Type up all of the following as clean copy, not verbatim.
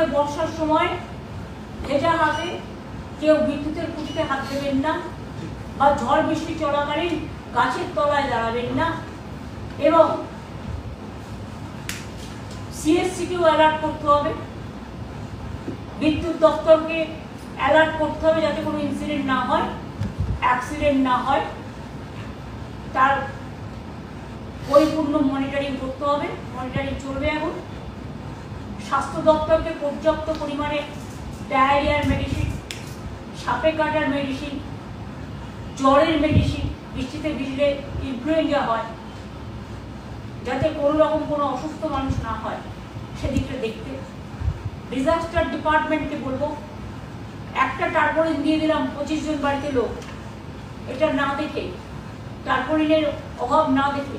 করে বর্ষার সময় ভেজা হাতে কেউ বিদ্যুতের খুঁটিতে হাত দেবেন না, বা ঝড় বৃষ্টি চলাকালীন গাছের তলায় দাঁড়াবেন না, এবং সিএসসিকেও অ্যালার্ট করতে হবে, বিদ্যুৎ দপ্তরকে অ্যালার্ট করতে হবে যাতে কোনো ইনসিডেন্ট না হয়, অ্যাক্সিডেন্ট না হয়, তার পরিপূর্ণ মনিটরিং করতে হবে। মনিটরিং চলবে এখন। স্বাস্থ্য দপ্তরকে পর্যাপ্ত পরিমাণে ডায়রিয়ার মেডিসিন, সাপে কাটার মেডিসিন, জ্বরের মেডিসিন, বৃষ্টিতে ভিজলে ইনফ্লুয়েঞ্জা হয়, যাতে কোনো রকম কোনো অসুস্থ মানুষ না হয় সেদিকটা দেখতে। ডিজাস্টার ডিপার্টমেন্টকে বলবো, একটা টার্পোলিন দিয়ে দিলাম 25 জন বাড়িতে লোক, এটা না দেখে, টার্পোলিনের অভাব না দেখে,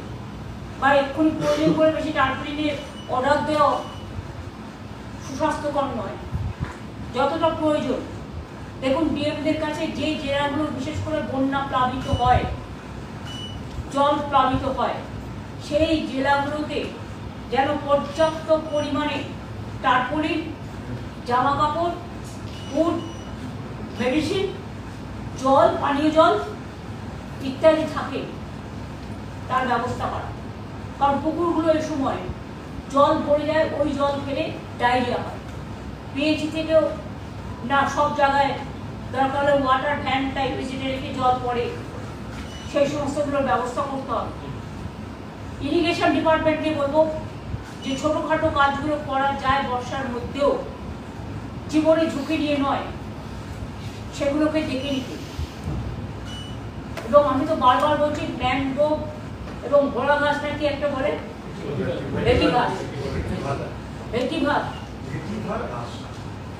বা এক্ষুনি প্রয়োজন করে বেশি টার্পোলিনের অর্ডার দেওয়া সুস্বাস্থ্যকর নয়। যতটা প্রয়োজন, দেখুন ডিএমদের কাছে যে জেলাগুলো বিশেষ করে বন্যা প্লাবিত হয়, জল প্লাবিত হয়, সেই জেলাগুলোতে যেন পর্যাপ্ত পরিমাণে টার্পোলিন, জামা কাপড়, ফুড, মেডিসিন, জল, পানীয় জল ইত্যাদি থাকে, তার ব্যবস্থা করা। কারণ পুকুরগুলো এই সময় জল ভরে যায়, ওই জল ফেলে ডায়রিয়া হয়। পিএইচি থেকেও না সব জায়গায় দরকার হলে ওয়াটার ভ্যান টাইপ যেটা রেখে জল পড়ে, সেই সমস্তগুলোর ব্যবস্থা করতে হবে। ইরিগেশন ডিপার্টমেন্টকে বলবো যে ছোটোখাটো কাজগুলো করা যায় বর্ষার মধ্যেও, জীবনে ঝুঁকি নিয়ে নয়, সেগুলোকে দেখে নিতে। এবং আমি তো বারবার বলছি ম্যানগ্রোভ এবং ঘোড়া গাছ নাকি একটা বলে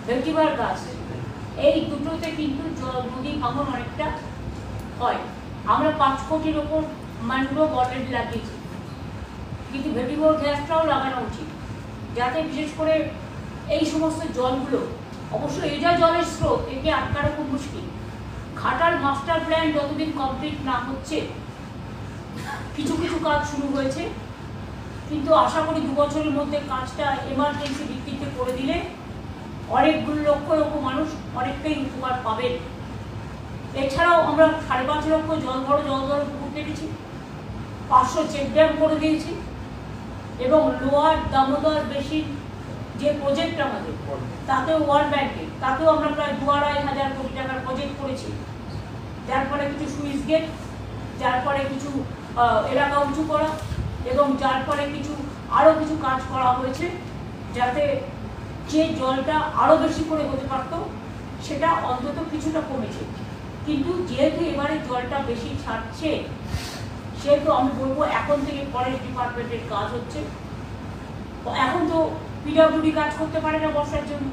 ভেটিভার গাছ, এই দুটোতে কিন্তু নদী ভাঙন অনেকটা হয়। আমরা 5 কোটির ওপর ম্যানগ্রোভ অলরেডি লাগিয়েছি, কিন্তু ভেটিভার গাছটাও লাগানো উচিত, যাতে বিশেষ করে এই সমস্ত জলগুলো, অবশ্য এই যা জলের স্রোত, একে আটকানো খুব মুশকিল। ঘাটাল মাস্টার প্ল্যান যতদিন কমপ্লিট না হচ্ছে, কিছু কিছু কাজ শুরু হয়েছে, কিন্তু আশা করি 2 বছরের মধ্যে কাজটা এমার্জেন্সি ভিত্তিতে করে দিলে অনেকগুলো লক্ষ মানুষ অনেকটাই উপকার পাবেন। এছাড়াও আমরা 5.5 লক্ষ জল ধরো পুকুর কেটেছি, 500 চেক ড্যাম করে দিয়েছি, এবং লোয়ার দামোদর বেসিন যে প্রজেক্ট আমাদের, তাতেও ওয়ার্ল্ড ব্যাংকে, তাতেও আমরা প্রায় 2,500 কোটি টাকার প্রজেক্ট করেছি, যার ফলে কিছু সুইচ গেট, যার ফলে কিছু এলাকা উঁচু করা, এবং যার ফলে কিছু আরও কিছু কাজ করা হয়েছে, যাতে যে জলটা আরও বেশি করে হতে পারত সেটা অন্তত কিছুটা কমেছে। কিন্তু যেহেতু এবারে জলটা বেশি ছাড়ছে, সেহেতু আমি বলবো এখন থেকে ফরেস্ট ডিপার্টমেন্টের কাজ হচ্ছে। এখন তো পিডব্লিউডি কাজ করতে পারে না বর্ষার জন্য,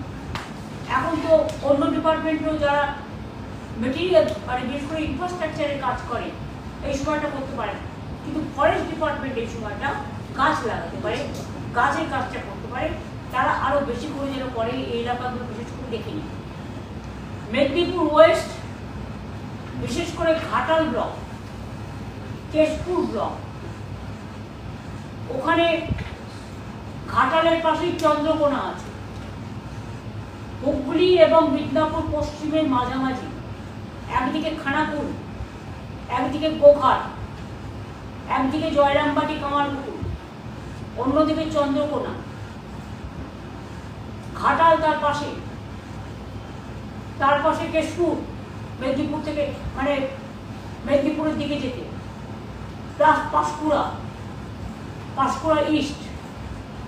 এখন তো অন্য ডিপার্টমেন্টও যারা মেটেরিয়াল মানে বিশেষ করে ইনফ্রাস্ট্রাকচারের কাজ করে এই সময়টা করতে পারে না, কিন্তু ফরেস্ট ডিপার্টমেন্ট এই সময়টা গাছ লাগাতে পারে, গাছের কাজটা করতে পারে, তারা আরও বেশি করে যেন করে এই এলাকাগুলো বিশেষ করে দেখে নিই। মেদিনীপুর ওয়েস্ট, বিশেষ করে ঘাটাল ব্লক, কেশপুর ব্লক, ওখানে ঘাটালের পাশেই চন্দ্রকোনা আছে, হুগলি এবং মিদনাপুর পশ্চিমের মাঝামাঝি, একদিকে খানাকুল, একদিকে গোঘাট, একদিকে জয়রামবাটি কামারপুকুর, অন্যদিকে চন্দ্রকোনা, ঘাটাল তার পাশে কেশপুর, মেদিনীপুর থেকে মানে মেদিনীপুরের দিকে যেতে, প্লাস পাঁশকুড়া ইস্ট,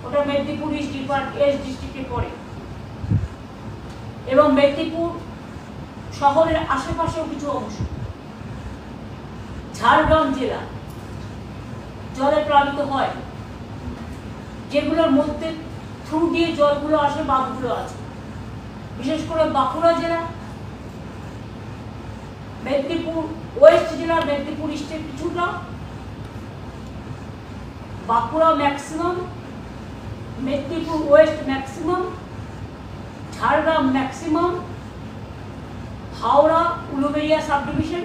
ওটা মেদিনীপুর ইস্ট ডিস্ট্রিক্টে পড়ে, এবং মেদিনীপুর শহরের আশেপাশেও কিছু অংশ। ঝাড়গ্রাম জেলা জলে প্লাবিত হয়, যেগুলোর মধ্যে থ্রু দিয়ে জলগুলো আসে, বাঁধগুলো আছে, বিশেষ করে বাঁকুড়া জেলা, মেদিনীপুর ওয়েস্ট জেলা, মেদিনীপুর ইস্টের কিছুটা, Bankura maximum, Medinipur West maximum, Jhargram maximum, Howrah Uluberia sub division,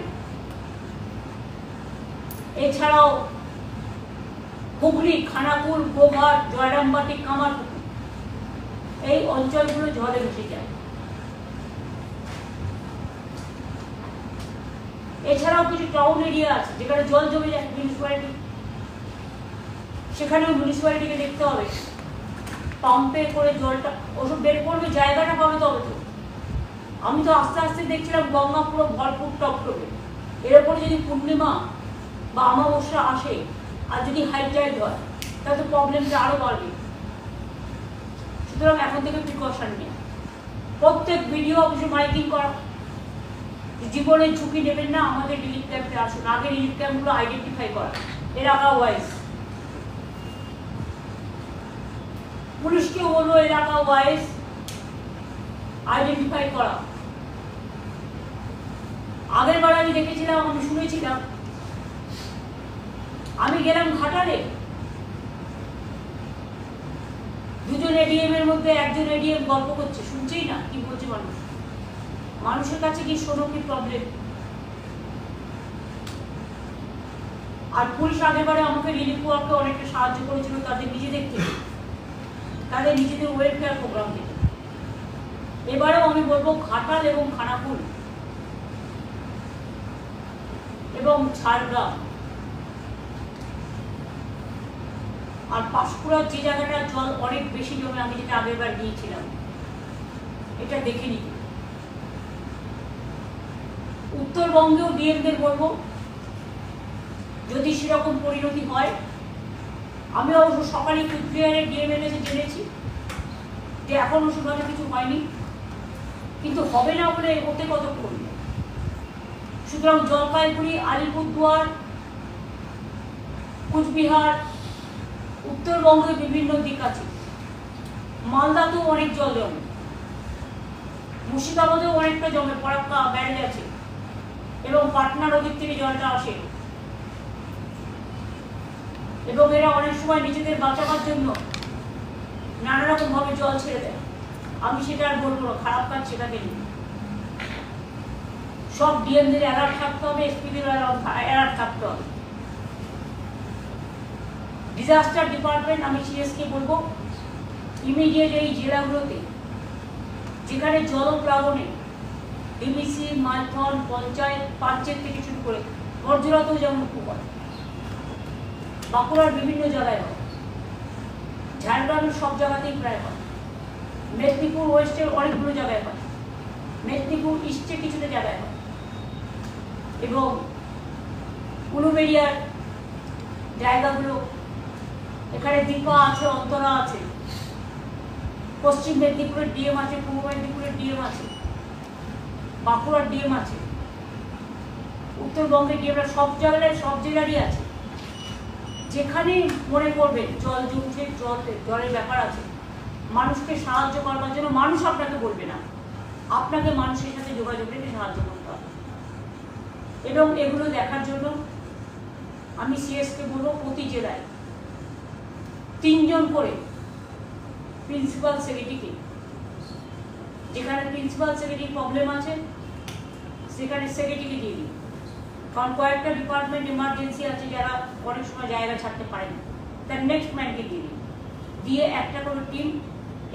এছাড়াও হুগলি খানাকুল, গোঘাট, জয়রামবাটি, কামারপুকুর, এই অঞ্চলগুলো জলে ভেসে যায়। এছাড়াও কিছু টাউন এরিয়া আছে যেখানে জল জমে যায়, মিউনিসিপ্যালিটি, সেখানেও মিউনিসিপ্যালিটিকে দেখতে হবে পাম্পে করে জলটা ওসব বের করবে, জায়গাটা পাবে তবে তো। আমি তো আস্তে আস্তে দেখছিলাম গঙ্গা পুরো ভরপুর টপটপে। এর উপরে যদি পূর্ণিমা বা অমাবস্যা আসে আর যদি হাই টাইড হয় তাহলে তো প্রবলেমটা আরো বাড়বে। সুতরাং এখন থেকে প্রিকশন নেই, প্রত্যেক ভিডিও অফিসে মাইকিং করা, জীবনের ঝুঁকি নেবেন না, আমাদের রিলিফ ক্যাম্পে আসুন। আগে রিলিফ ক্যাম্পগুলো আইডেন্টিফাই করা, এলাকা ওয়াইজ। পুলিশকেও বলবো এলাকা ওয়াইজ আইডেন্টিফাই করা। আগের বার আমি দেখেছিলাম, আমি শুনেছিলাম, আমি গেলাম ঘাটালে, দুজন এডিএম এর মধ্যে একজন এডিএম গল্প করছে, শুনছেই না কি বলছে মানুষ। মানুষের কাছে কি শোনো কি প্রবলেম। আর পুলিশ আগেরবারে আমাকে রিলিফ ওয়ার্কে অনেকটা সাহায্য করেছিল তাদের নিজেদের থেকে, তাদের নিজেদের ওয়েলফেয়ার প্রোগ্রাম থেকে। এবারেও আমি বলবো ঘাটাল এবং খানাকুল এবং ঝাড়গ্রাম আর পাঁশকুড়ার যে জায়গাটা জল অনেক বেশি জমে, আমি যেটা আগেরবার গিয়েছিলাম, এটা দেখে নিতে। উত্তরবঙ্গেও ডিএমদের বলবো যদি সেরকম পরিণতি হয়, আমি অবশ্য সকালে কুচবিহারের ডিএম এর কাছে জেনেছি যে এখনো সেভাবে কিছু হয়নি, কিন্তু হবে না বলে ওতে কত করবে। সুতরাং জলপাইগুড়ি, আলিপুরদুয়ার, কুচবিহার, উত্তরবঙ্গের বিভিন্ন দিক আছে, মালদাতেও অনেক জল জমে, মুর্শিদাবাদেও অনেকটা জমে, ফরাক্কা ব্যারেজ আছে এবং পাটনার ওদিক থেকে জলটা আসে, এবং এরা অনেক সময় নিজেদের বাঁচাবার জন্য নানা রকম ভাবে জল ছেড়ে দেয়। আমি সেটা আর বলবো না, খারাপ কাজ সেটাকে নিয়ে। সব ডিএমদের অ্যালার্ট থাকতে হবে, এসপিদের অ্যালার্ট থাকতে হবে। ডিজাস্টার ডিপার্টমেন্ট, আমি সিএসকে বলবো ইমিডিয়েট এই জেলাগুলোতে যেখানে জলপ্লাবনে ডিবিসি, মাইথন, পঞ্চায়েত, পাঞ্চেত থেকে শুরু করে বর্জরাতেও যেমন খুব হয়, বাঁকুড়ার বিভিন্ন জায়গায় হয়, ঝাড়গ্রামের সব জায়গাতেই প্রায় হয়, মেদিনীপুর ওয়েস্টের অনেকগুলো জায়গায় হয়, মেদিনীপুর ইস্টে কিছুটা জায়গায় হয়, এবং উলুবেড়িয়ার জায়গাগুলো, এখানে দীপা আছে, অন্তরা আছে, পশ্চিম মেদিনীপুরের ডিএম আছে, পূর্ব মেদিনীপুরের ডিএম আছে, বাঁকুড়ার ডিএম আছে, উত্তরবঙ্গের ডিএমরা সব জায়গায় সব জেলারই আছে। যেখানে মনে করবে জল জমছে, জলের ব্যাপার আছে, মানুষকে সাহায্য করবার জন্য, মানুষ আপনাকে বলবে না, আপনাকে মানুষের সাথে যোগাযোগ রেখে সাহায্য করতে হবে। এবং এগুলো দেখার জন্য আমি সিএসকে বলবো প্রতি জেলায় 3 জন করে প্রিন্সিপাল সেক্রেটারিকে, যেখানে প্রিন্সিপাল সেক্রেটারি প্রবলেম আছে সেখানে সেক্রেটারিকে দিয়ে দিই। কারণ কয়েকটা ডিপার্টমেন্ট এমার্জেন্সি আছে যারা অনেক সময় জায়গা ছাড়তে পারে না, তার নেক্সট ম্যানকে দিয়ে দিই, দিয়ে একটা করে টিম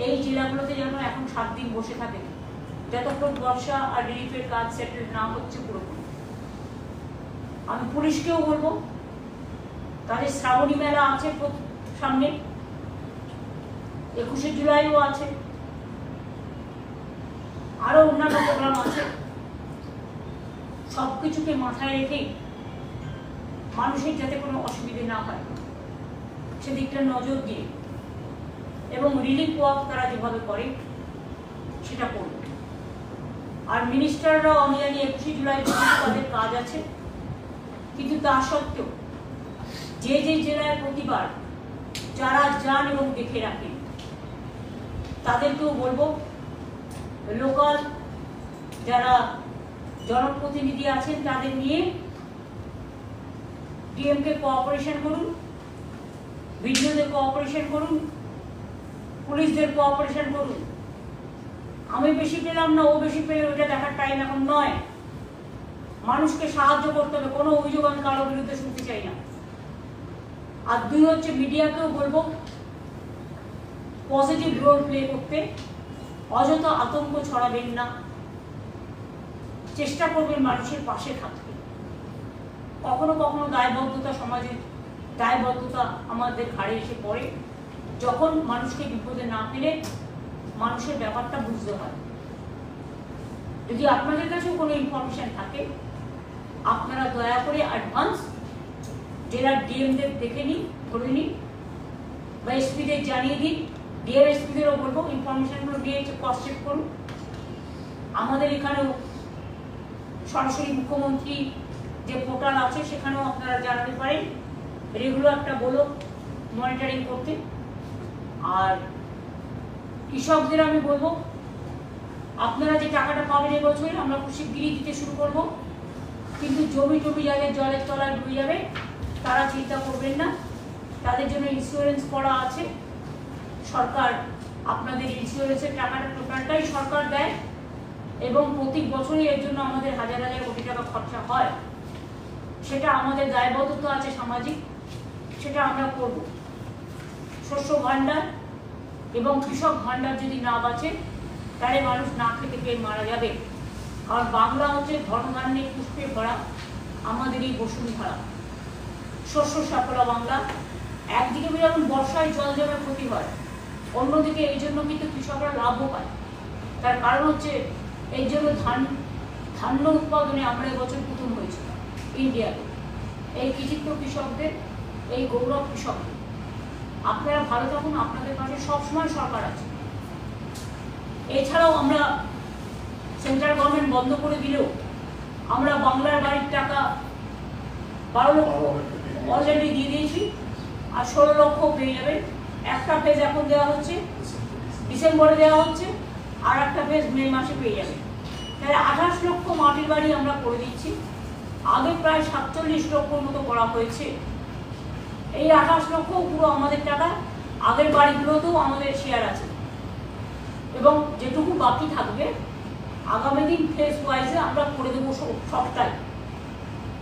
এই জেলাগুলোতে যেন এখন 7 দিন বসে থাকে, যতক্ষণ বর্ষা আর রিলিফের কাজ সেটেল না হচ্ছে পুরোপুরি। আমি পুলিশকেও বলবো, তাদের শ্রাবণী মেলা আছে সামনে, 21শে জুলাইও আছে, আরো অন্যান্য প্রোগ্রাম আছে, সবকিছুকে মাথায় রেখে মানুষের যাতে কোনো অসুবিধে না হয় সেদিকটা নজর দিয়ে, এবং রিলিফ ওয়ার্ক তারা যেভাবে করে সেটা করবে। আর মিনিস্টাররাও আমি জানি 21শে জুলাই পর্যন্ত তাদের কাজ আছে, কিন্তু তা সত্ত্বেও যে যে জেলায় প্রতিবার যারা যান এবং দেখে রাখেন তাদেরকেও বলবো, লোকাল যারা জনপ্রতিনিধি আছেন তাদের নিয়ে ডিএমকে কোঅপারেশন করুন, ভিডিওদের কোঅপারেশন করুন, পুলিশদের কোঅপারেশন করুন। আমি বেশি পেলাম না, ও বেশি পেলে ওইটা দেখার টাইম এখন নয়। মানুষকে সাহায্য করতে হবে, কোনো অভিযোগ আমি কারোর বিরুদ্ধে শুনতে চাই না। আর 2 হচ্ছে মিডিয়াকেও বলবো পজিটিভ রোল প্লে করতে, অযথা আতঙ্ক ছড়াবেন না, চেষ্টা করবেন মানুষের পাশে থাকতে। কখনো কখনো দায়বদ্ধতা, সমাজের দায়বদ্ধতা আমাদের ঘাড়ে এসে পড়ে, যখন মানুষকে বিপদে না ফেলে মানুষের ব্যাপারটা বুঝতে হয়। যদি আপনাদের কাছেও কোনো ইনফরমেশন থাকে, আপনারা দয়া করে অ্যাডভান্স জেলার ডিএমদের দেখে নিন, ধরে নিন, বা এসপিদের জানিয়ে দিন। ডিএম এসপিদেরও বলবো ইনফরমেশনগুলো দিয়ে ক্রস চেক করুন। আমাদের এখানেও সরাসরি মুখ্যমন্ত্রী যে পোর্টাল আছে সেখানেও আপনারা জানাতে পারেন, রেগুলার একটা বলো মনিটরিং করতে। আর কৃষকদের আমি বলবো, আপনারা যে টাকাটা পাবেন এবছর আমরা খুব শিগগিরই দিতে শুরু করব, কিন্তু জমি যাদের জলের তলায় ডুবে যাবে তারা চিন্তা করবেন না, তাদের জন্য ইন্স্যুরেন্স করা আছে। সরকার আপনাদের ইন্স্যুরেন্সের টাকাটা টোটালটাই সরকার দেয়, এবং প্রতি বছরই এর জন্য আমাদের হাজার হাজার কোটি টাকা খরচা হয়। সেটা আমাদের দায়বদ্ধতা আছে সামাজিক, সেটা আমরা করব। শস্য ভাণ্ডার এবং কৃষক ভাণ্ডার যদি না বাঁচে তাহলে মানুষ না খেতে পেয়ে মারা যাবে। কারণ বাংলা হচ্ছে ধনধান্যে পুষ্পে ভরা আমাদের এই বসুন্ধরা, শস্য সাফলা বাংলা। একদিকে যেমন বর্ষায় জল জমে ক্ষতি হয়, অন্যদিকে এই জন্য কিন্তু কৃষকরা লাভও পায়। তার কারণ হচ্ছে এই জন্য ধান্য উৎপাদনে আমরা এবছর প্রথম হয়েছিলাম ইন্ডিয়াতে। এই কৃতিত্ব কৃষকদের, এই গৌরব কৃষকদের। আপনারা ভালো থাকুন, আপনাদের পাশে সবসময় সরকার আছে। এছাড়াও আমরা সেন্ট্রাল গভর্নমেন্ট বন্ধ করে দিলেও আমরা বাংলার বাড়ির টাকা 12 লক্ষ অলরেডি দিয়ে দিয়েছি, আর 16 লক্ষ পেয়ে যাবে। একটা ফেজ এখন দেওয়া হচ্ছে, ডিসেম্বরে দেওয়া হচ্ছে, আর একটা ফেজ মে মাসে পেয়ে যাবে। তাহলে 28 লক্ষ মাটির বাড়ি আমরা করে দিচ্ছি। আগে প্রায় 47 লক্ষর মতো করা হয়েছে। এই 28 লক্ষ পুরো আমাদের টাকা, আগের বাড়িগুলোতেও আমাদের শেয়ার আছে, এবং যেটুকু বাকি থাকবে আগামী দিন ফেজ ওয়াইজে আমরা করে দেবো সবটাই।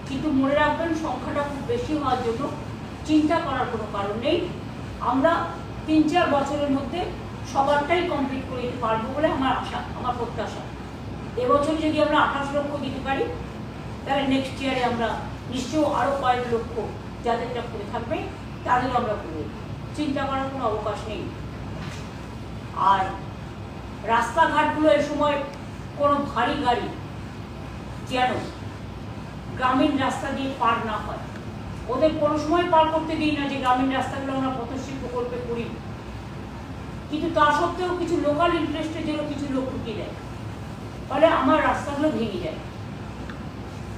কিন্তু মনে রাখবেন, সংখ্যাটা খুব বেশি হওয়ার জন্য চিন্তা করার কোনো কারণ নেই। আমরা 3-4 বছরের মধ্যে সবারটাই কমপ্লিট করে দিতে পারবো বলে আমার আশা, আমার প্রত্যাশা। এবছর যদি আমরা 28 লক্ষ দিতে পারি, তাহলে নেক্সট ইয়ারে আমরা নিশ্চয়ই আরও কয়েক লক্ষ যাদেরটা করে থাকবে তাদেরও আমরা করব। চিন্তা করার কোনো অবকাশ নেই। আর রাস্তাঘাটগুলো এ সময় কোনো ভারী গাড়ি যেন গ্রামীণ রাস্তা দিয়ে পার না হয়, ওদের কোনো সময় পার করতে দিই না যে গ্রামীণ রাস্তাগুলো আমরা পথশ্রী প্রকল্পে করি। কিন্তু তা সত্ত্বেও কিছু লোকাল ইন্টারেস্টের জন্য কিছু লোক ঢুকিয়ে দেয়, ফলে আমার রাস্তাগুলো ভেঙে যায়।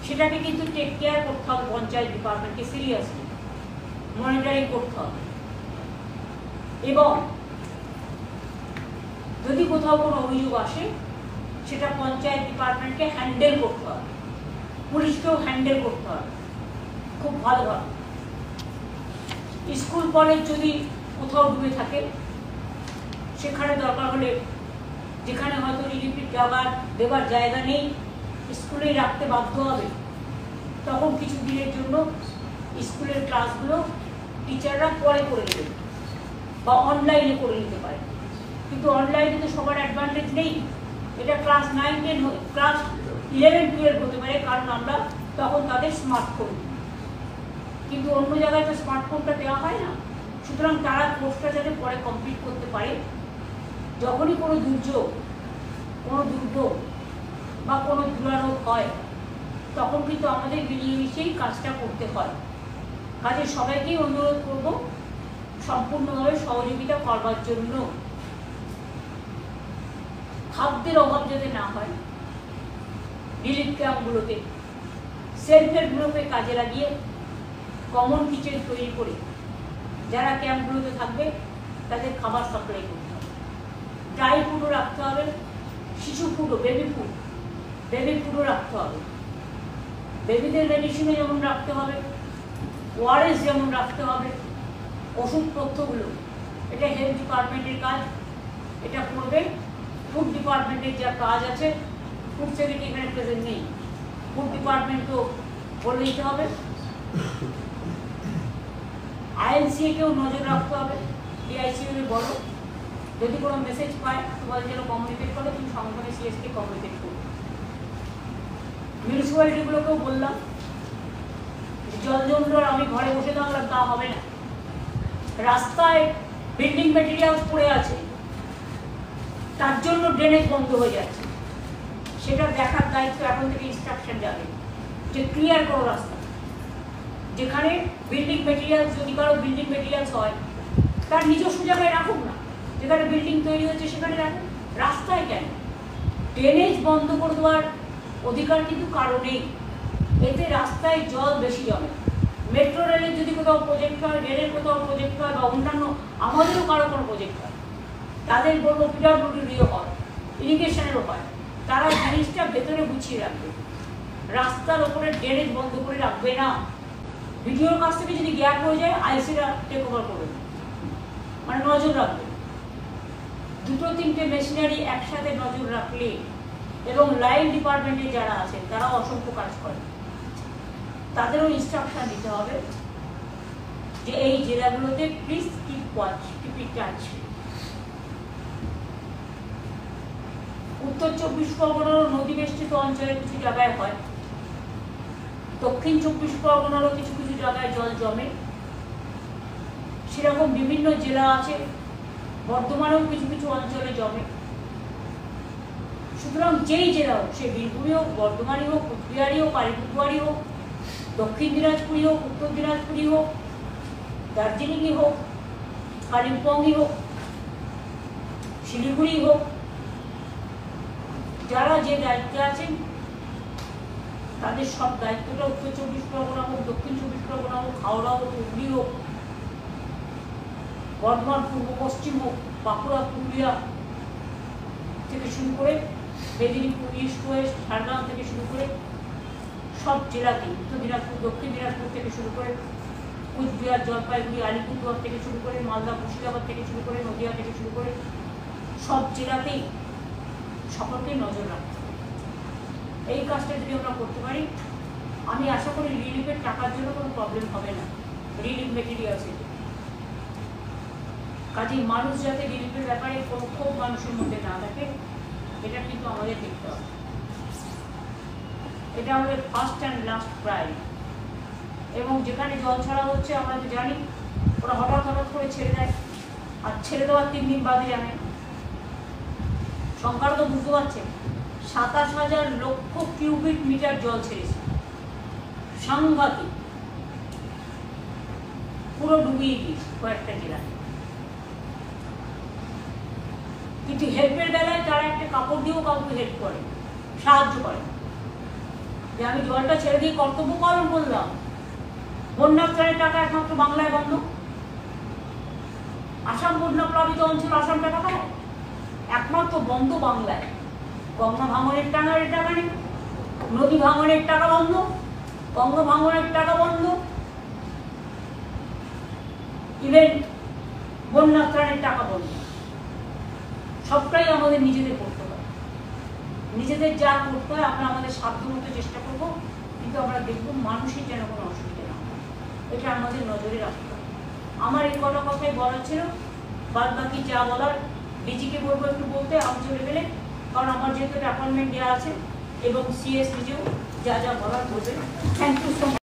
সেটাকে কিন্তু টেক কেয়ার করতে হবে, পঞ্চায়েত ডিপার্টমেন্টকে সিরিয়াসলি মনিটরিং করতে হবে। এবং যদি কোথাও কোনো অভিযোগ আসে সেটা পঞ্চায়েত ডিপার্টমেন্টকে হ্যান্ডেল করতে হবে, পুলিশকেও হ্যান্ডেল করতে হবে খুব ভালোভাবে। স্কুল কলেজ যদি কোথাও ডুবে থাকে, সেখানে দরকার হলে যেখানে হয়তো রিলিফের দেবার জায়গা নেই, স্কুলেই রাখতে বাধ্য হবে, তখন কিছু দিনের জন্য স্কুলের ক্লাসগুলো টিচাররা পরে করে দেবে বা অনলাইনে করে নিতে পারে। কিন্তু অনলাইনে তো সবার অ্যাডভান্টেজ নেই। এটা ক্লাস 9-10 ক্লাস 11-12 হতে পারে, কারণ আমরা তখন তাদের স্মার্টফোন, কিন্তু অন্য জায়গায় তো স্মার্টফোনটা দেওয়া হয় না। সুতরাং তারা কোর্সটা যাতে পরে কমপ্লিট করতে পারে, যখনই কোনো দুর্যোগ বা কোনো দুরারোগ হয় তখন কিন্তু আমাদের মিলেমিশেই কাজটা করতে হয়। কাজে সবাইকেই অনুরোধ করব সম্পূর্ণভাবে সহযোগিতা করবার জন্য। খাদ্যের অভাব যাতে না হয়, রিলিফ ক্যাম্পগুলোতে সেলফ হেল্প গ্রুপে কাজে লাগিয়ে কমন কিচেন তৈরি করে যারা ক্যাম্পগুলোতে থাকবে তাদের খাবার সাপ্লাই করতে হবে। ড্রাই ফুডও রাখতে হবে, শিশু ফুডও, বেবি ফুডও রাখতে হবে। বেবিদের মেডিসিনও যেমন রাখতে হবে, ওআরএস যেমন রাখতে হবে, ওষুধপত্রগুলো, এটা হেলথ ডিপার্টমেন্টের কাজ। এটা করবে ফুড ডিপার্টমেন্টের যা কাজ আছে, ফুড সেক্রেটারি এখানে প্রেজেন্ট নেই, ফুড ডিপার্টমেন্টকেও বলে দিতে হবে। আইএনসিএকেও নজর রাখতে হবে, ডিআইসিও বলো, যদি কোনো মেসেজ পায় তোমাদের যেন কমিউনিকেট করে, তুমি সঙ্গে সঙ্গে সিএসকে কমিউনিকেট করো। মিউনিসিপ্যালিটিগুলোকেও বললাম জল জমলো আমি ঘরে বসে থাকলাম তা হবে না, রাস্তায় বিল্ডিং মেটেরিয়ালস পড়ে আছে, তার জন্য ড্রেনেজ বন্ধ হয়ে যাচ্ছে, সেটা দেখার দায়িত্ব এখন থেকে ইনস্ট্রাকশন যাবে যে ক্লিয়ার করো রাস্তা। যেখানে বিল্ডিং মেটেরিয়ালস, যদি কারো বিল্ডিং মেটেরিয়ালস হয় তার নিজস্ব জায়গায় রাখুক না, যেখানে বিল্ডিং তৈরি হচ্ছে সেখানে রাখুন, রাস্তায় কেন? ড্রেনেজ বন্ধ করে দেওয়ার অধিকার কিন্তু কারো নেই, এতে রাস্তায় জল বেশি জমে। মেট্রো রেলের যদি কোথাও প্রজেক্ট হয়, রেলের কোথাও প্রজেক্ট হয়, বা অন্যান্য আমাদেরও কারো কোনো প্রজেক্ট হয়, তাদের বলবো পিডব্লিউডিও হয়, ইরিগেশনেরও হয়, তারা জিনিসটা ভেতরে গুছিয়ে রাখবে, রাস্তার ওপরে ড্রেনেজ বন্ধ করে রাখবে না। ভিডিওর কাছ থেকে যদি গ্যাপ হয়ে যায় আইসিরা টেক ওভার করবে, মানে নজর রাখবে। দুটো তিনটে মেশিনারি একসাথে নজর রাখলে, এবং লাইন ডিপার্টমেন্টে যারা আছেন তারাও অসংখ্য কাজ করে, তাদেরও ইনস্ট্রাকশন দিতে হবে যে এই জেলাগুলোতে please keep watch, keep it touch. উত্তর 24 পরগনারও নদী বেষ্টিত অঞ্চলে কিছু জায়গায় হয়, দক্ষিণ 24 পরগনারও কিছু কিছু জায়গায় জল জমে, সেরকম বিভিন্ন জেলা আছে, বর্ধমানেও কিছু কিছু অঞ্চলে জমে। সুতরাং যেই জেলা হোক, সে বীরভূমি হোক, বর্ধমানই হোক, কুচবিহারই হোক, আলিপুরদুয়ারই হোক, দক্ষিণ দিনাজপুরই হোক, উত্তর দিনাজপুরই হোক, দার্জিলিংই হোক, কালিম্পংই হোক, শিলিগুড়ি হোক, যারা যে দায়িত্বে আছেন তাদের সব দায়িত্বটা উত্তর 24 পরগনা হোক, দক্ষিণ 24 পরগনা হোক, হাওড়া হোক, হুগলি হোক, বর্ধমান পূর্ব পশ্চিম হোক, বাঁকুড়া পুরুলিয়া থেকে শুরু করে মেদিনীপুর ইস্ট ওয়েস্ট ঝাড়গ্রাম থেকে শুরু করে সব জেলাতে, উত্তর দিনাজপুর, দক্ষিণ দিনাজপুর থেকে শুরু করে কুচবিহার, জলপাইগুড়ি, আলিপুরদুয়ার থেকে শুরু করে মালদা, মুর্শিদাবাদ থেকে শুরু করে নদিয়া থেকে শুরু করে সব জেলাতেই সকলকেই নজর রাখতে হবে। এই কাজটা যদি আমরা করতে পারি, আমি আশা করি রিলিফের টাকার জন্য কোনো প্রবলেম হবে না, রিলিফ মেটেরিয়ালসের। কাজেই মানুষ যাতে রিলিফের ব্যাপারে কোনো ক্ষোভ মানুষের মধ্যে না থাকে, এটা কিন্তু আমাদের দেখতে হবে। এটা আমাদের ফার্স্ট অ্যান্ড লাস্ট প্রায়োরিটি। এবং যেখানে জল ছাড়া হচ্ছে আমরা তো জানি, ওরা হঠাৎ হঠাৎ করে ছেড়ে দেয়, আর ছেড়ে দেওয়ার 3 দিন বাদে জানে সংখ্যাটা তো বুঝতে পারছেন, 27,000 লক্ষ কিউবিক মিটার জল ছেড়েছে, সাংঘাতিক, পুরো ডুবিয়ে দিয়েছে কয়েকটা জেলায়। কিন্তু হেল্পের বেলায় তারা একটা কাপড় দিয়েও কাউকে হেল্প করে, সাহায্য করে, যে আমি জলটা ছেড়ে দিয়ে কর্তব্য পালন করলাম। বন্যা ত্রাণের টাকা একমাত্র বাংলায় বন্ধ, আসাম বন্যা প্লাবিত অঞ্চল আসাম টাকা পায়, একমাত্র বন্ধ বাংলায়। গঙ্গা ভাঙনের টাকা নেই, নদী ভাঙনের টাকা বন্ধ, গঙ্গা ভাঙনের টাকা বন্ধ, ইভেন বন্যা ত্রাণের টাকা বন্ধ। সবটাই আমাদের নিজেদের করতে হবে, নিজেদের যা করতে হয় আমরা আমাদের সাধ্যমতো চেষ্টা করবো, কিন্তু আমরা দেখবো মানুষের যেন কোনো অসুবিধা না হয়, এটা আমাদের নজরে রাখতে হবে। আমার এই কটা কথাই বলার ছিল, বাদ বাকি যা বলার ডিজিকে বলবো একটু বলতে আউট লেভেলে, কারণ আমার যেহেতু অ্যাপয়েন্টমেন্ট দেওয়া আছে, এবং সিএস নিজেও যা যা বলার বলবে। Thank you so much.